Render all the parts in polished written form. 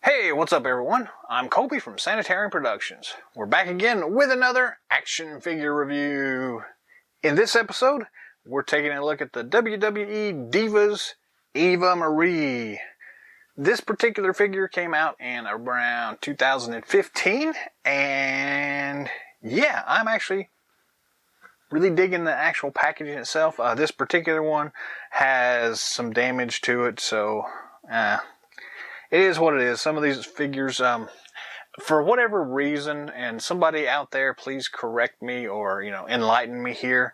Hey, what's up everyone? I'm Colby from Sanitarian Productions. We're back again with another action figure review. In this episode, we're taking a look at the WWE Divas Eva Marie. This particular figure came out in around 2015, and yeah, I'm actually really digging the actual packaging itself. This particular one has some damage to it, so it is what it is. Some of these figures, for whatever reason, and somebody out there, please correct me or, enlighten me here.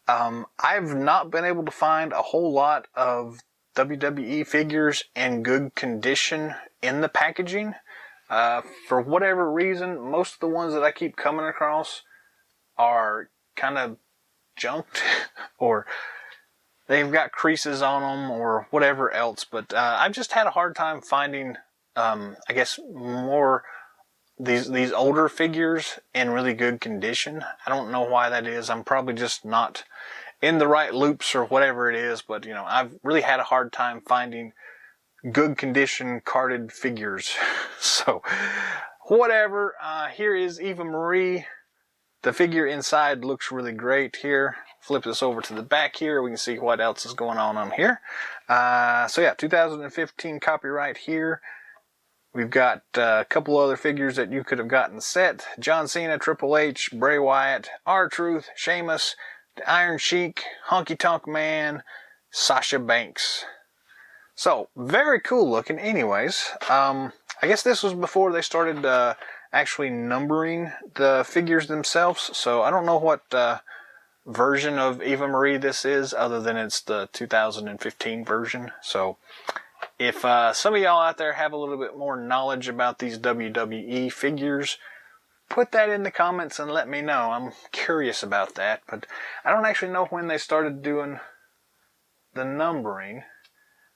I've not been able to find a whole lot of WWE figures in good condition in the packaging. For whatever reason, most of the ones that I keep coming across are kind of junked or they've got creases on them or whatever else, but I've just had a hard time finding, I guess, more these older figures in really good condition. I don't know why that is. I'm probably just not in the right loops or whatever it is, but I've really had a hard time finding good condition carded figures. So, whatever. Here is Eva Marie. The figure inside looks really great here. Flip this over to the back here. We can see what else is going on here. So yeah, 2015 copyright here. We've got a couple other figures that you could have gotten set. John Cena, Triple H, Bray Wyatt, R-Truth, Sheamus, the Iron Sheik, Honky Tonk Man, Sasha Banks. So, very cool looking anyways. I guess this was before they started actually numbering the figures themselves. So I don't know what version of Eva Marie this is, other than it's the 2015 version. So if some of y'all out there have a little bit more knowledge about these WWE figures, put that in the comments and let me know. I'm curious about that, but I don't actually know when they started doing the numbering.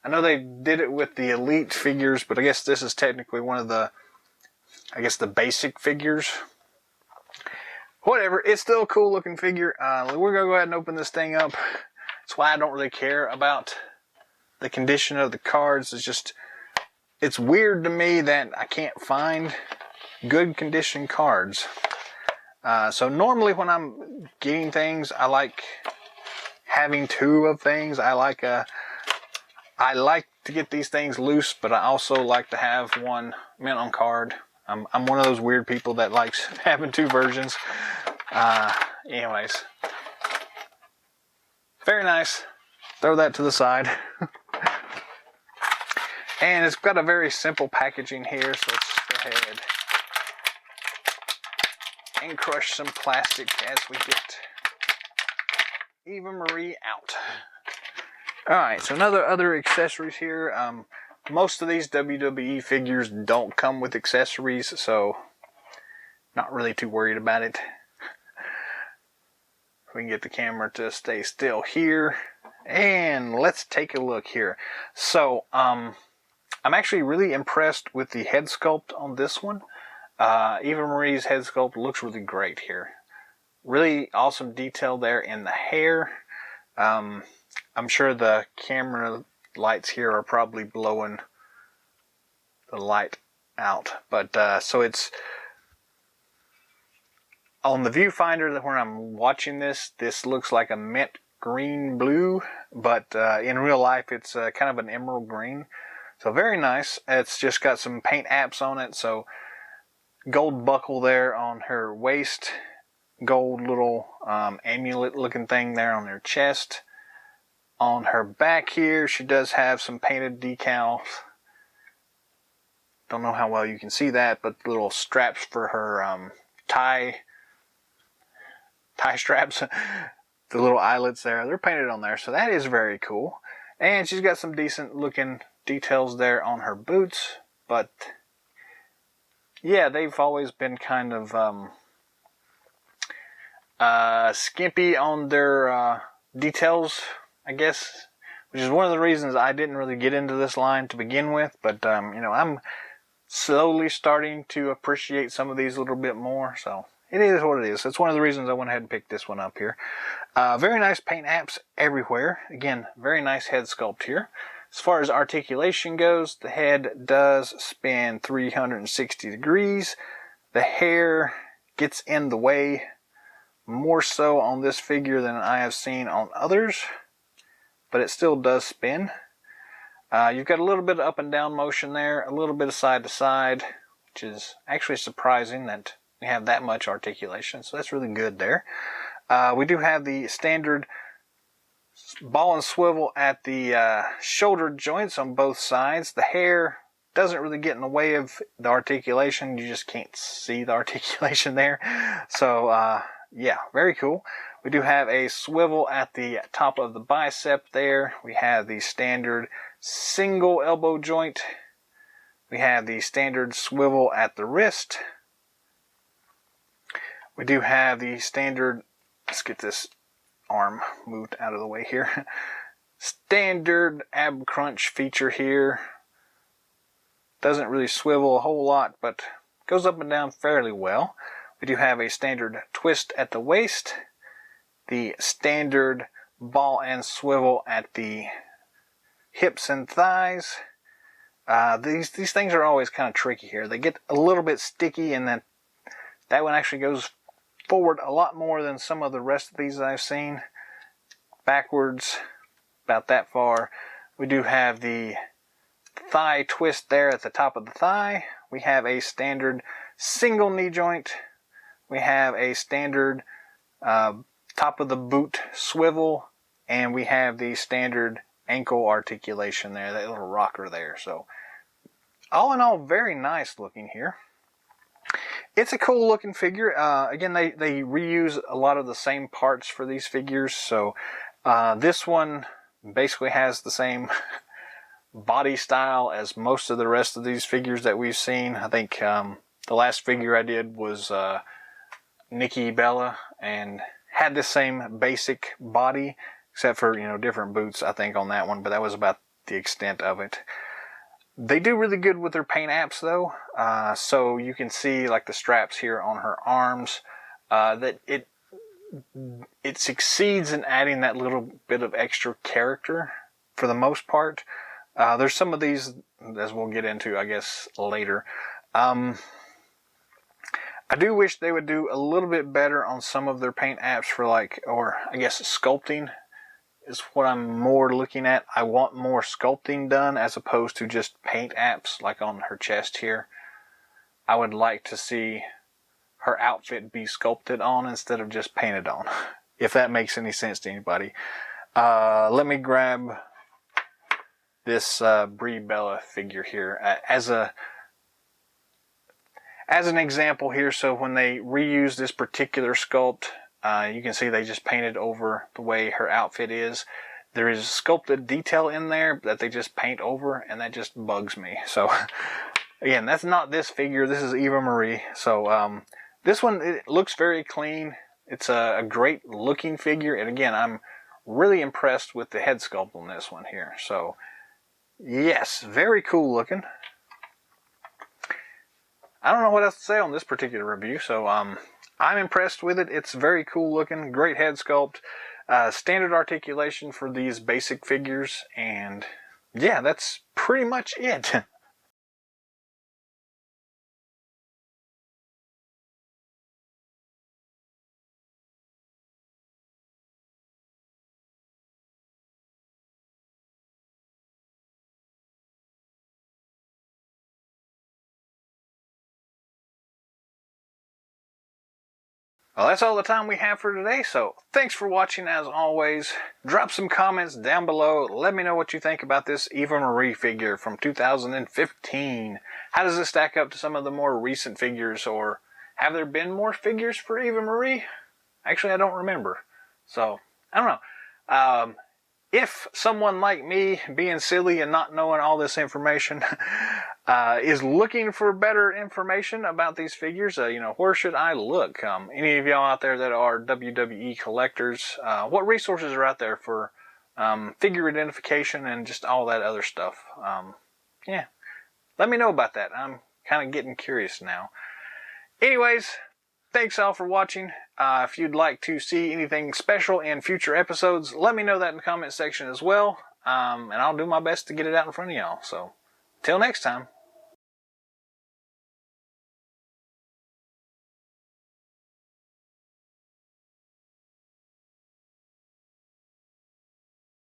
I know they did it with the Elite figures, but I guess this is technically one of the, the basic figures. Whatever, it's still a cool looking figure. We're going to go ahead and open this thing up. That's why I don't really care about the condition of the cards. It's weird to me that I can't find good condition cards. So normally when I'm getting things, I like having two of things. I like to get these things loose, but I also like to have one mint on card. I'm one of those weird people that likes having two versions. Anyways. Very nice. Throw that to the side. And it's got a very simple packaging here, so let's go ahead and crush some plastic as we get Eva Marie out. Alright, so other accessories here. Most of these WWE figures don't come with accessories, so not really too worried about it. We can get the camera to stay still here, and let's take a look here. So, I'm actually really impressed with the head sculpt on this one. Eva Marie's head sculpt looks really great here. Really awesome detail there in the hair. I'm sure the camera lights here are probably blowing the light out, but so it's on the viewfinder that when I'm watching this looks like a mint green blue, but in real life it's kind of an emerald green. So very nice. It's just got some paint apps on it, so gold buckle there on her waist, gold little amulet looking thing there on her chest. On her back here, she does have some painted decals. Don't know how well you can see that, but little straps for her tie straps. The little eyelets there, they're painted on there, so that is very cool. And she's got some decent looking details there on her boots, but yeah, they've always been kind of skimpy on their details, I guess, which is one of the reasons I didn't really get into this line to begin with, but I'm slowly starting to appreciate some of these a little bit more, so it is what it is. That's one of the reasons I went ahead and picked this one up here. Very nice paint apps everywhere. Again, very nice head sculpt here. As far as articulation goes, the head does spin 360 degrees. The hair gets in the way more so on this figure than I have seen on others, but it still does spin. You've got a little bit of up and down motion there, a little bit of side to side, which is actually surprising that we have that much articulation, so that's really good there. We do have the standard ball and swivel at the shoulder joints on both sides. The hair doesn't really get in the way of the articulation. You just can't see the articulation there. So, yeah, very cool. We do have a swivel at the top of the bicep there. We have the standard single elbow joint. We have the standard swivel at the wrist. We do have the standard, let's get this arm moved out of the way here. Standard ab crunch feature here. Doesn't really swivel a whole lot, but goes up and down fairly well. We do have a standard twist at the waist. The standard ball and swivel at the hips and thighs. These things are always kind of tricky here. They get a little bit sticky, and then that one actually goes forward a lot more than some of the rest of these I've seen. Backwards about that far. We do have the thigh twist there at the top of the thigh. We have a standard single knee joint. We have a standard top of the boot swivel, and we have the standard ankle articulation there, that little rocker there. So all in all, very nice looking here. It's a cool looking figure. Again, they reuse a lot of the same parts for these figures. So this one basically has the same body style as most of the rest of these figures that we've seen. I think the last figure I did was Nikki Bella, and had the same basic body, except for, you know, different boots, I think, on that one, but that was about the extent of it. They do really good with their paint apps, though. So you can see, like, the straps here on her arms, that it succeeds in adding that little bit of extra character for the most part. There's some of these, as we'll get into, I guess, later. I do wish they would do a little bit better on some of their paint apps for, like, or I guess sculpting is what I'm more looking at. I want more sculpting done as opposed to just paint apps like on her chest here. I would like to see her outfit be sculpted on instead of just painted on, if that makes any sense to anybody. Let me grab this Brie Bella figure here as an example here. So when they reuse this particular sculpt, you can see they just painted over the way her outfit is. There is sculpted detail in there that they just paint over, and that just bugs me. So again, that's not this figure. This is Eva Marie. So this one, it looks very clean. It's a great looking figure, and again, I'm really impressed with the head sculpt on this one here. So yes, very cool looking. I don't know what else to say on this particular review, so I'm impressed with it. It's very cool looking, great head sculpt, standard articulation for these basic figures, and yeah, that's pretty much it. Well, that's all the time we have for today, so thanks for watching as always. Drop some comments down below. Let me know what you think about this Eva Marie figure from 2015. How does it stack up to some of the more recent figures, or have there been more figures for Eva Marie? Actually, I don't remember. So, I don't know. If someone like me, being silly and not knowing all this information, is looking for better information about these figures, where should I look? Any of y'all out there that are WWE collectors, what resources are out there for figure identification and just all that other stuff? Yeah, let me know about that. I'm kind of getting curious now. Anyways, thanks all for watching. If you'd like to see anything special in future episodes, let me know that in the comment section as well. and I'll do my best to get it out in front of y'all. So, till next time.